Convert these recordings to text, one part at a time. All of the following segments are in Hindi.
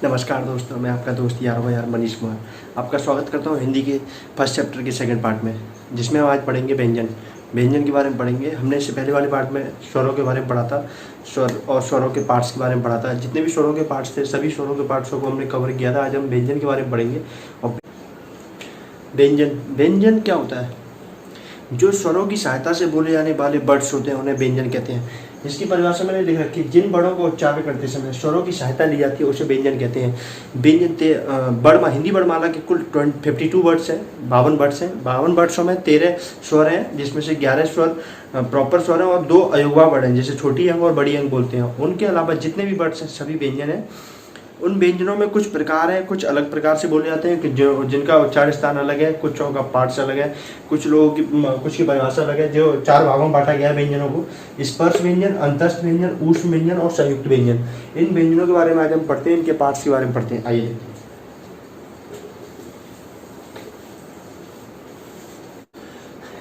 नमस्कार दोस्तों, मैं आपका दोस्त यार मनीष कुमार आपका स्वागत करता हूं हिंदी के फर्स्ट चैप्टर के सेकंड पार्ट में, जिसमें हम आज पढ़ेंगे व्यंजन के बारे में पढ़ेंगे। हमने इससे पहले वाले पार्ट में स्वरों के बारे में पढ़ा था, स्वर और स्वरों के पार्ट्स के बारे में पढ़ा था। जितने भी स्वरों के पार्ट्स थे सभी स्वरों के पार्ट्सों को हमने कवर किया था। आज हम व्यंजन के बारे में पढ़ेंगे। और व्यंजन क्या होता है? जो स्वरों की सहायता से बोले जाने वाले वर्ड्स होते हैं उन्हें व्यंजन कहते हैं। इसकी परिभाषा मैंने लिख रखी है, जिन वर्णों को उच्चारण करते समय स्वरों की सहायता ली जाती है उसे व्यंजन कहते हैं। व्यंजन हिंदी वर्णमाला के कुल 52 वर्ड्स हैं, 52 वर्ड्स हैं। 52 वर्ड्सों में 13 स्वर हैं, जिसमें से 11 स्वर प्रॉपर स्वर हैं और 2 अयुग्मा वर्ड हैं, जैसे छोटी अंग और बड़ी अंग बोलते हैं। उनके अलावा जितने भी वर्ड्स हैं सभी व्यंजन हैं। उन व्यंजनों में कुछ प्रकार हैं, कुछ अलग प्रकार से बोले जाते हैं कि जिनका उच्चारण स्थान अलग है, कुछ का पार्ट्स अलग है, कुछ की परिभाषा अलग है। जो 4 भागों में बांटा गया है व्यंजनों को: स्पर्श व्यंजन, अंतस्थ व्यंजन, ऊष्म व्यंजन और संयुक्त व्यंजन। इन व्यंजनों के बारे में आज हम पढ़ते हैं, इनके पार्ट्स के बारे में पढ़ते हैं। आइए,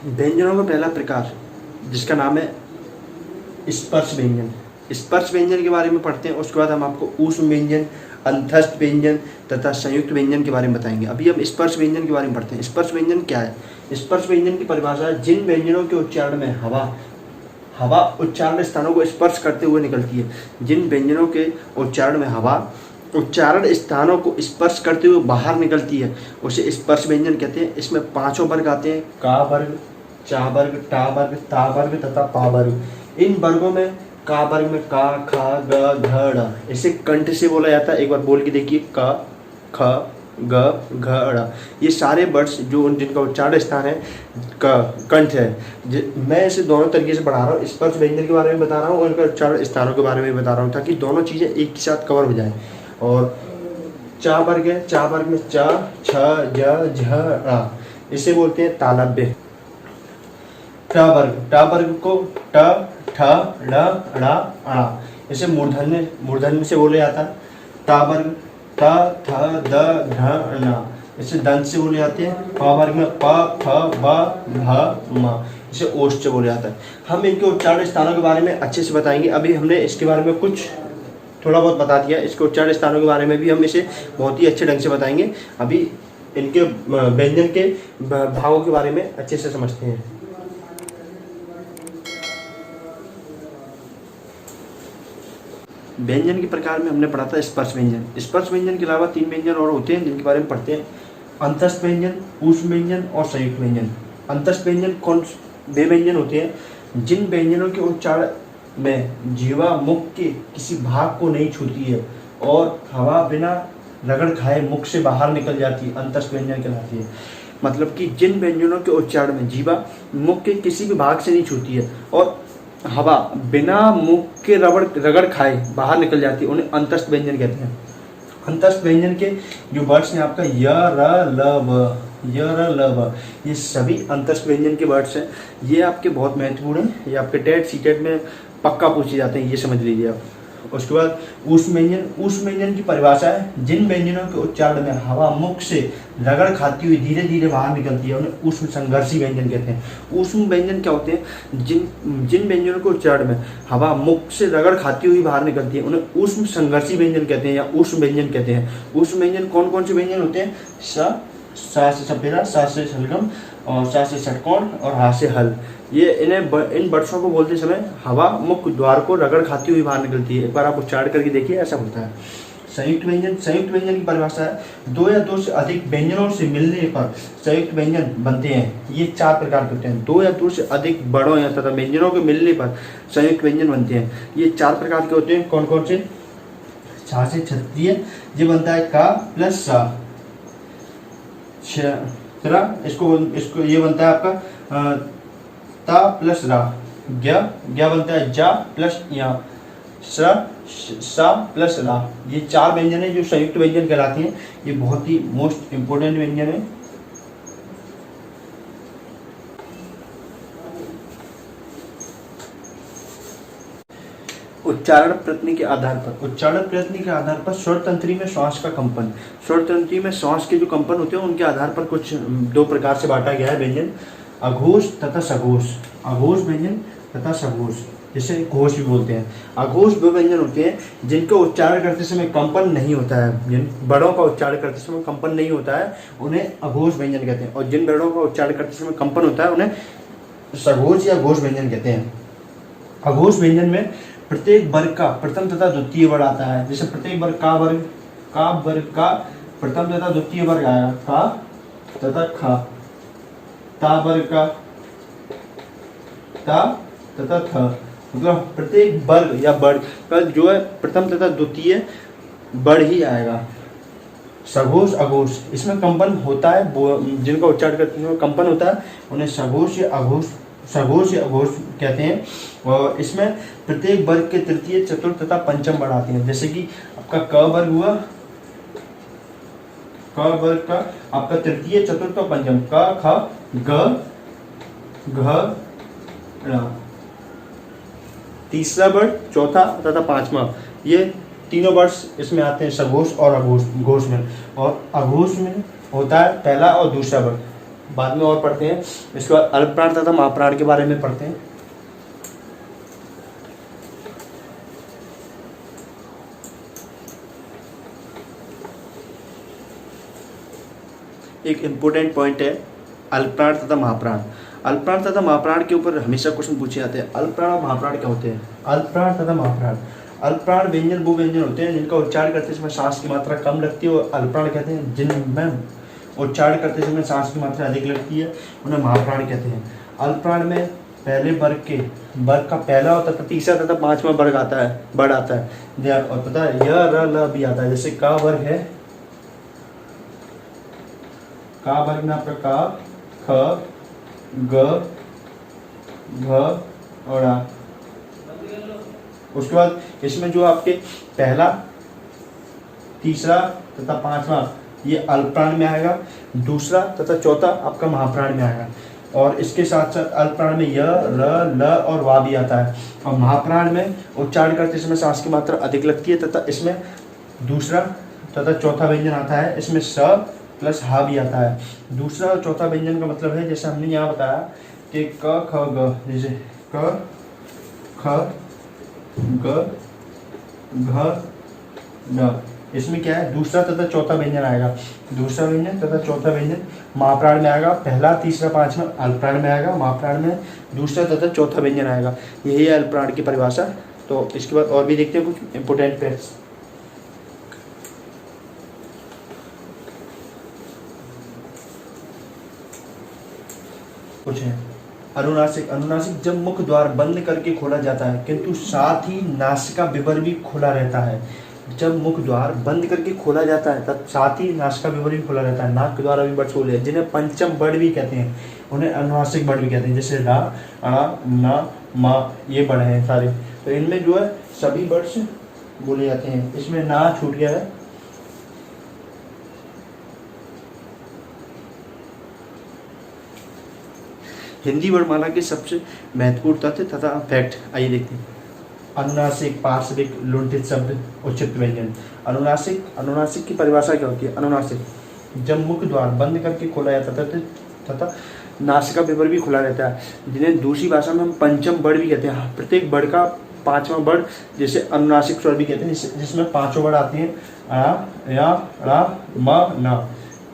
व्यंजनों का पहला प्रकार जिसका नाम है स्पर्श व्यंजन। स्पर्श व्यंजन के बारे में पढ़ते हैं, उसके बाद हम आपको ऊष्म व्यंजन, अंतस्थ व्यंजन तथा संयुक्त व्यंजन के बारे में बताएंगे। अभी हम स्पर्श व्यंजन के बारे में पढ़ते हैं। स्पर्श व्यंजन क्या है? स्पर्श व्यंजन की परिभाषा है, जिन व्यंजनों के उच्चारण में हवा उच्चारण स्थानों को स्पर्श करते हुए निकलती है। जिन व्यंजनों के उच्चारण में हवा उच्चारण स्थानों को स्पर्श करते हुए बाहर निकलती है उसे स्पर्श व्यंजन कहते हैं। इसमें 5 वर्ग आते हैं: का वर्ग, चा वर्ग, टा वर्ग, ता वर्ग तथा पा वर्ग। इन वर्गों में का वर्ग में का, खा, ग, घ, ड़ इसे कंठ से बोला जाता है। एक बार बोल के देखिए: क, ख, ग, घ, ड़। ये सारे वर्ड्स जो जिनका उच्चारण स्थान है कंठ है। मैं इसे दोनों तरीके से पढ़ा रहा हूँ। स्पर्श व्यंजन के बारे में बता रहा हूँ और इनका उच्चारण स्थानों के बारे में बता रहा हूँ, ताकि दोनों चीज़ें एक साथ कवर हो जाए। और चा वर्ग है, चा वर्ग में च, छ, ज, झ, ड़ इसे बोलते हैं तालव्य। टा वर्ग को ट, ठ, ड, ढ़, ण इसे मूर्धन्य से बोले जाता है। ता वर्ग त, थ, द, ढ, ण इसे दंत से बोले जाते हैं। प वर्ग में प, फ, ब, भ, म इसे ओष्ठ से बोले जाता है। हम इनके उच्चारण स्थानों के बारे में अच्छे से बताएंगे। अभी हमने इसके बारे में कुछ थोड़ा बहुत बता दिया। इसके उच्चारण स्थानों के बारे में भी हम इसे बहुत ही अच्छे ढंग से बताएंगे। अभी इनके व्यंजन के भागों के बारे में अच्छे से समझते हैं। व्यंजन के प्रकार में हमने पढ़ा था स्पर्श व्यंजन। स्पर्श व्यंजन के अलावा 3 व्यंजन और होते हैं, जिनके बारे में पढ़ते हैं: अंतस्थ व्यंजन, ऊष्म व्यंजन और संयुक्त व्यंजन। अंतस्थ व्यंजन वे व्यंजन होते हैं जिन व्यंजनों के उच्चारण में जीवा मुख के किसी भाग को नहीं छूती है और हवा बिना रगड़ खाए मुख से बाहर निकल जाती है, अंतस्थ व्यंजन कहलाती है। मतलब कि जिन व्यंजनों के उच्चारण में जीवा मुख के किसी भी भाग से नहीं छूती है और हवा बिना मुख के रगड़ खाए बाहर निकल जाती है, उन्हें अंतस्थ व्यंजन कहते हैं। अंतस्थ व्यंजन के जो वर्ड्स हैं आपका य, र, ल, व, ये सभी अंतस्थ व्यंजन के वर्ड्स हैं। ये आपके बहुत महत्वपूर्ण हैं, ये आपके टेट सीटेट में पक्का पूछे जाते हैं, ये समझ लीजिए आप। उसके बाद ऊष्म व्यंजन की परिभाषा है, जिन व्यंजनों के उच्चारण में हवा मुख से रगड़ खाती हुई धीरे धीरे बाहर निकलती है उन्हें ऊष्म संघर्षी व्यंजन कहते हैं। ऊष्म व्यंजन क्या होते हैं? जिन व्यंजनों के उच्चारण में हवा मुख से रगड़ खाती हुई बाहर निकलती है उन्हें ऊष्म संघर्षी व्यंजन कहते हैं या ऊष्म व्यंजन कहते हैं। ऊष्म व्यंजन कौन कौन से व्यंजन होते हैं? सा से सपेरा, सा से शलगम और सा से षटकोण और हा से हल। ये इन वर्ड्सों को बोलते समय हवा मुख द्वार को रगड़ खाती हुई बाहर निकलती है। एक बार आप उच्चारण करके देखिए, ऐसा होता है। संयुक्त व्यंजन की परिभाषा है, 2 या 2 से अधिक व्यंजनों से मिलने पर संयुक्त व्यंजन बनते हैं। ये 4 प्रकार के होते हैं। 2 या 2 से अधिक बड़ों या तथा व्यंजनों के मिलने पर संयुक्त व्यंजन बनते हैं। ये 4 प्रकार के होते हैं। कौन कौन से? छा से क्षत्रिय, ये बनता है का प्लस सा। इसको ये बनता है आपका ता प्लस रा। ज्ञ बनता है जा प्लस या, सा प्लस रा। ये 4 व्यंजन है जो संयुक्त व्यंजन कहलाती हैं। ये बहुत ही मोस्ट इंपोर्टेंट व्यंजन है। उच्चारण प्रयत्न के आधार पर स्वर तंत्री में श्वास का कंपन। स्वर तंत्री में श्वास के जो कंपन होते हैं उनके आधार पर कुछ 2 प्रकार से बांटा गया है व्यंजन: अघोष तथा सघोष। अघोष व्यंजन तथा सघोष, जिसे घोष भी बोलते हैं। अघोष वे व्यंजन होते हैं जिनका उच्चारण करते समय कंपन नहीं होता है, जिन बड़ों का उच्चारण करते समय कंपन नहीं होता है उन्हें अघोष व्यंजन कहते हैं, और जिन बड़ों का उच्चारण करते समय कंपन होता है उन्हें सघोष या घोष व्यंजन कहते हैं। अघोष व्यंजन में प्रत्येक वर्ग का प्रथम तथा द्वितीय वर्ग आता है। जैसे प्रत्येक वर्ग का वर्ग का प्रथम तथा द्वितीय वर्ग आया, का तथा खा, ता वर्ग का ता तथा थ, मतलब प्रत्येक वर्ग या वर्ग का जो है प्रथम तथा द्वितीय वर्ग ही आएगा। सघोष अघोष इसमें कंपन होता है, जिनका उच्चारण करते हैं कंपन होता है उन्हें सघोष या अघोष कहते हैं। और इसमें प्रत्येक वर्ग के तृतीय, चतुर्थ तथा पंचम वर्ग आते हैं। जैसे कि आपका क वर्ग हुआ, क वर्ग का आपका तृतीय, चतुर्थ और पंचम, क ख ग घ ङ। तीसरा वर्ग, चौथा तथा पांचवा, ये तीनों वर्ग इसमें आते हैं सघोष और अघोष घोष में। और अघोष में होता है पहला और दूसरा वर्ग, बाद में और पढ़ते हैं। इसके बाद अल्पप्राण तथा महाप्राण के बारे में पढ़ते हैं। एक इम्पोर्टेंट पॉइंट है अल्पप्राण तथा महाप्राण। अल्पप्राण तथा महाप्राण के ऊपर हमेशा क्वेश्चन पूछे जाते हैं। अल्पप्राण और महाप्राण क्या होते हैं? अल्पप्राण तथा महाप्राण, अल्पप्राण व्यंजन वो व्यंजन होते हैं जिनका उच्चारण करते समय सांस की मात्रा कम लगती है, और अल्पप्राण कहते हैं जिनमें उच्चारण करते समय सांस की मात्रा अधिक लगती है, उन्हें महाप्राण कहते हैं। अल्पप्राण में पहले वर्ग का पहला और तथा तीसरा तथा पांचवा वर्ग आता है, और तथा य र ल भी आता है। जैसे का वर्ग है, का वर्ग में आपका का ख ग घ और आ। उसके बाद इसमें जो आपके पहला, तीसरा तथा पांचवा ये अल्पप्राण में आएगा, दूसरा तथा चौथा आपका महाप्राण में आएगा। और इसके साथ साथ अल्पप्राण में य र ल और वा भी आता है, और महाप्राण में उच्चारण करते समय सांस की मात्रा अधिक लगती है, तथा इसमें दूसरा तथा चौथा व्यंजन आता है, इसमें स प्लस हा भी आता है। दूसरा और चौथा व्यंजन का मतलब है, जैसे हमने यहाँ बताया कि क ख ग, जैसे क ख ग घ ङ, इसमें क्या है दूसरा तथा चौथा व्यंजन आएगा। दूसरा व्यंजन तथा चौथा व्यंजन महाप्राण में आएगा, पहला, तीसरा, पांचवा अल्पप्राण में आएगा, महाप्राण में दूसरा तथा चौथा व्यंजन आएगा। यही है अल्पप्राण की परिभाषा। तो इसके बाद और भी देखते हैं कुछ इंपोर्टेंट फैक्ट्स। कुछ है अनुनासिक। अनुनासिक जब मुख द्वार बंद करके खोला जाता है किंतु साथ ही नासिका विवर भी खुला रहता है। जब मुख द्वार बंद करके खोला जाता है तब साथ ही नासिका विवर भी खुला रहता है, नाक के द्वारा भी बर्ड खोले, जिन्हें पंचम बर्ड भी कहते हैं, उन्हें अनुनासिक बर्ड भी कहते हैं। जैसे रा, अणा, ना, मा, ये बर्ड हैं सारे। तो इनमें जो है सभी बर्ड्स बोले जाते हैं। इसमें ना छूट गया है। हिंदी वर्णमाला के सबसे महत्वपूर्ण तथ्य तथा फैक्ट आइए देखते हैं। अनुनासिक, पार्श्विक, लुंठित शब्द, उचित व्यंजन। अनुनासिक की परिभाषा क्या होती है? अनुनासिक जब मुख द्वार बंद करके खोला जाता है तथा नासिका विवर भी खुला रहता है, जिन्हें दूसरी भाषा में हम पंचम बर्ड भी कहते हैं। प्रत्येक बर्ड का पांचवा बर्ड जिसे अनुनासिक स्वर भी कहते हैं, जिसमें पांचों बर्ड आते हैं, अ, या, रा, म, न।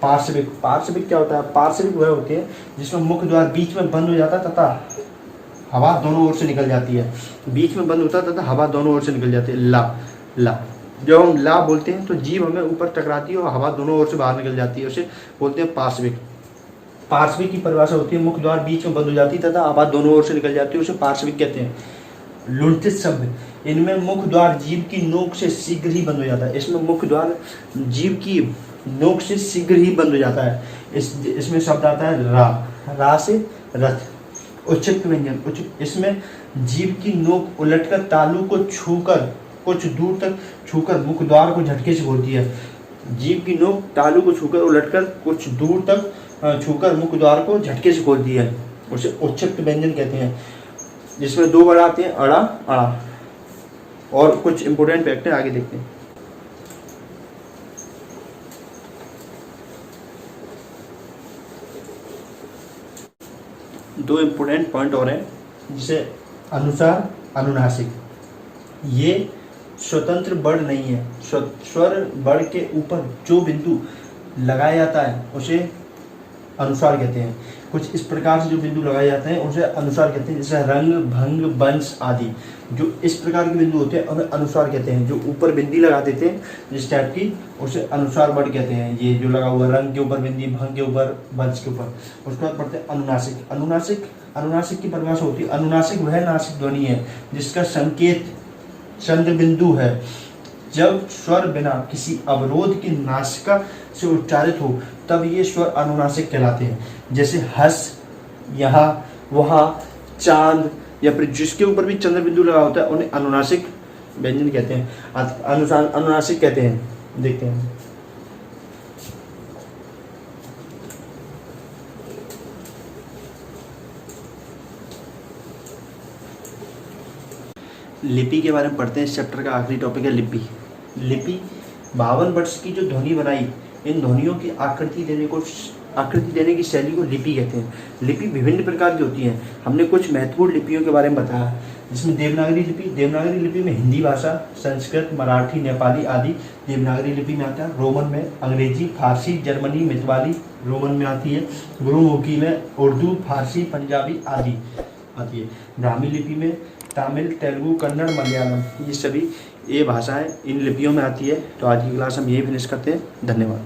पार्श्विक क्या होता है? पार्श्विक वह होती है जिसमें मुख द्वार बीच में बंद हो जाता है तथा हवा दोनों ओर से निकल जाती है। बीच में बंद होता है तथा हवा दोनों ओर से निकल जाती है। ला जब हम ला बोलते हैं तो जीभ हमें ऊपर टकराती है और हवा दोनों ओर से बाहर निकल जाती है, उसे बोलते हैं पार्श्विक। पार्श्विक की परिभाषा होती है मुख द्वार बीच में बंद हो जाती है तथा हवा दोनों ओर से निकल जाती है, उसे पार्श्विक कहते हैं। लुंठित शब्द, इनमें मुख द्वार जीभ की नोक से शीघ्र ही बंद हो जाता है। इसमें मुख द्वार जीभ की नोक से शीघ्र ही बंद हो जाता है। इसमें शब्द आता है रा से रथ। उचित व्यंजन, उचित, इसमें जीभ की नोक उलटकर तालू को छूकर कुछ दूर तक छूकर मुख द्वार को झटके से खोलती है। जीभ की नोक तालू को छूकर उलटकर कुछ दूर तक छूकर मुख द्वार को झटके से खोलती है, उसे उचित व्यंजन कहते हैं। जिसमें दो वर्ड आते हैं, अड़ा, अड़ा। और कुछ इंपोर्टेंट फैक्ट है, आगे देखते हैं। दो इम्पोर्टेंट पॉइंट और हैं जिसे अनुसार, अनुनासिक। ये स्वतंत्र वर्ण नहीं है। स्वर वर्ण के ऊपर जो बिंदु लगाया जाता है उसे अनुसार कहते हैं। कुछ इस प्रकार से जो बिंदु लगाए जाते हैं उसे अनुसार कहते हैं, जैसे रंग, भंग, वंश आदि। जो इस प्रकार के बिंदु होते हैं उन्हें अनुसार कहते हैं। जो ऊपर बिंदी लगा देते हैं जिस टाइप की, उसे अनुसार वर्ण कहते हैं। ये जो लगा हुआ रंग के ऊपर बिंदी, भंग के ऊपर, वंश के ऊपर। उसके बाद पढ़ते हैं अनुनासिक। अनुनासिक की परिभाषा होती है, अनुनासिक वह नासिक ध्वनि है जिसका संकेत चंद्र बिंदु है। जब स्वर बिना किसी अवरोध की नासिका से उच्चारित हो तब ये स्वर अनुनासिक कहलाते हैं। जैसे हस, यहाँ, वहाँ, चांद, या फिर जिसके ऊपर भी चंद्र बिंदु लगा होता है उन्हें अनुनासिक व्यंजन कहते हैं, अनुनासिक कहते हैं। देखते हैं लिपि के बारे में पढ़ते हैं। इस चैप्टर का आखिरी टॉपिक है लिपि। लिपि 52 वर्ष की जो ध्वनि बनाई, इन ध्वनियों की आकृति देने की शैली को लिपि कहते हैं। लिपि विभिन्न प्रकार की होती हैं। हमने कुछ महत्वपूर्ण लिपियों के बारे में बताया, जिसमें देवनागरी लिपि। देवनागरी लिपि में हिंदी भाषा, संस्कृत, मराठी, नेपाली आदि देवनागरी लिपि में आता है। रोमन में अंग्रेजी, फारसी, जर्मनी, मितवाली रोमन में आती है। गुरुमुखी में उर्दू, फारसी, पंजाबी आदि आती है। ब्राह्मी लिपि में तमिल, तेलुगु, कन्नड़, मलयालम, ये सभी ये भाषाएं इन लिपियों में आती है। तो आज की क्लास हम यही फिनिश करते हैं। धन्यवाद।